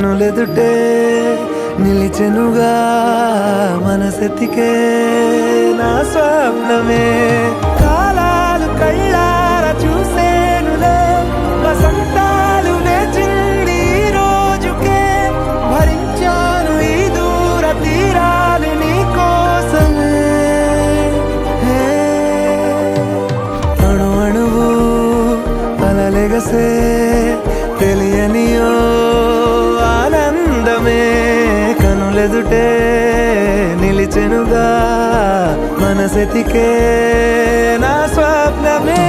కనులెదుటే నిలిచెనుగా మనసెతికే నా స్వప్నమే కాలాలు కళ్ళార చూసేనులే వసంతాలు వేచింది ఈ రోజుకే భరించాను ఈ దూర తీరాలు నీ కోసమే అణు అణువు అలలెగసే తెలియనియో ఆనందమే కనులెదుటే నిలిచెనుగా మనసెతికే నా స్వప్నమే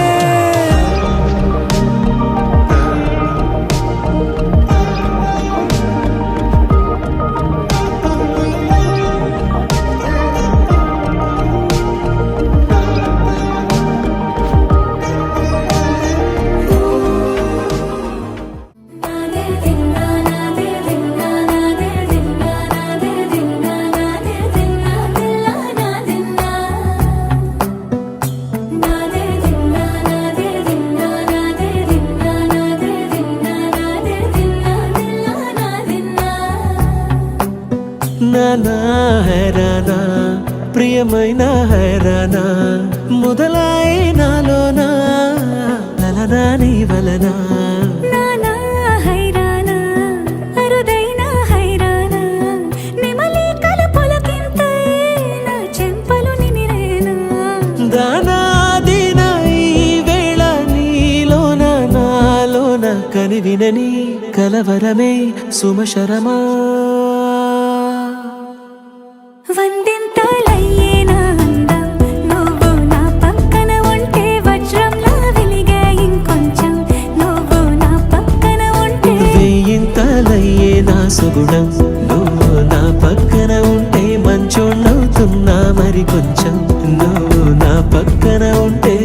నానా హైరానా ప్రియమైన హైరానా మొదలై నాలోనా లలనా నీ వలనా నానా హైరానా అరుదైన హైరానా నెమలి కలుపులకింతై నా చెంపలు నిమిరేనా దానాదిన ఈ వేళ నీలోన నాలోన కనివినని కలవరమే సుమశరమా వందింతలయ్యేనా అందం నువ్వు నా పక్కన ఉంటే వజ్రంలా వెలిగే ఇంకొంచెం నువ్వు నా పక్కన ఉంటే వేయింతలయ్యే నా సుగుణం నువ్వు నా పక్కన ఉంటే మంచోళ్ళవుతున్నా మరి కొంచెం నువ్వు నా పక్కన ఉంటే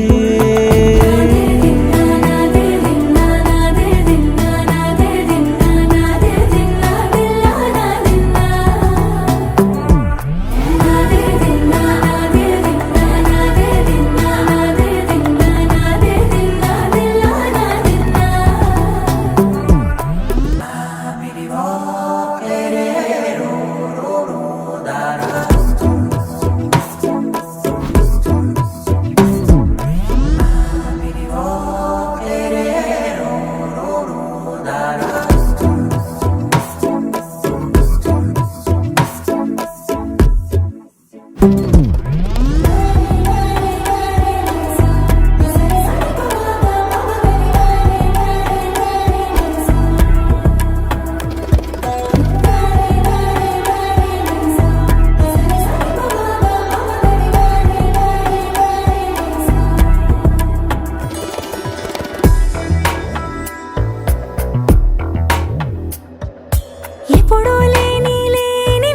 ఎప్పుడూ లేని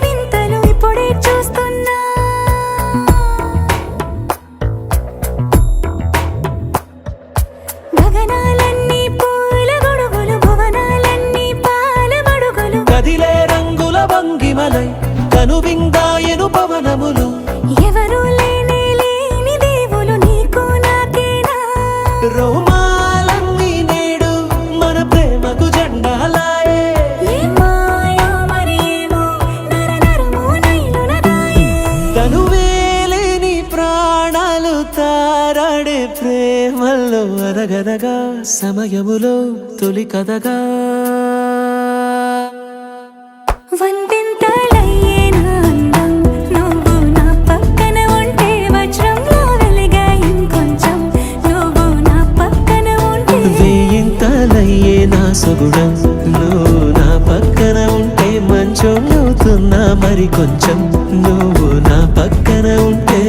వింతలు ఇప్పుడే చూస్తున్నా గగనాలన్నీ పూల గొడుగులు భువనాలన్నీ పాల మడుగులు కదిలే రంగుల భంగిమలై కనువిందాయను పవనములు ఎవరూ లేని దేవులు నీకు నాకేనా రోమాలన్నీ నేడు మన ప్రేమకు జెండాలాయే ఏ మాయో మరి ఏమో నరనరమో నైలున దాయే తనువేలేని ప్రాణాలు తారాడే ప్రేమల్లో అరగరగా సమయములో తొలి కథగా వందింతలయ్యేనా అందం నువ్వు నా పక్కన ఉంటే వజ్రంలా వెలిగే ఇంకొంచెం నువ్వు నా పక్కన ఉంటే వేయింతలయ్యే నా సుగుణం నువ్వు నా పక్కన ఉంటే మంచోళ్ళవుతున్నా మరి కొంచెం నువ్వు నా పక్కన ఉంటే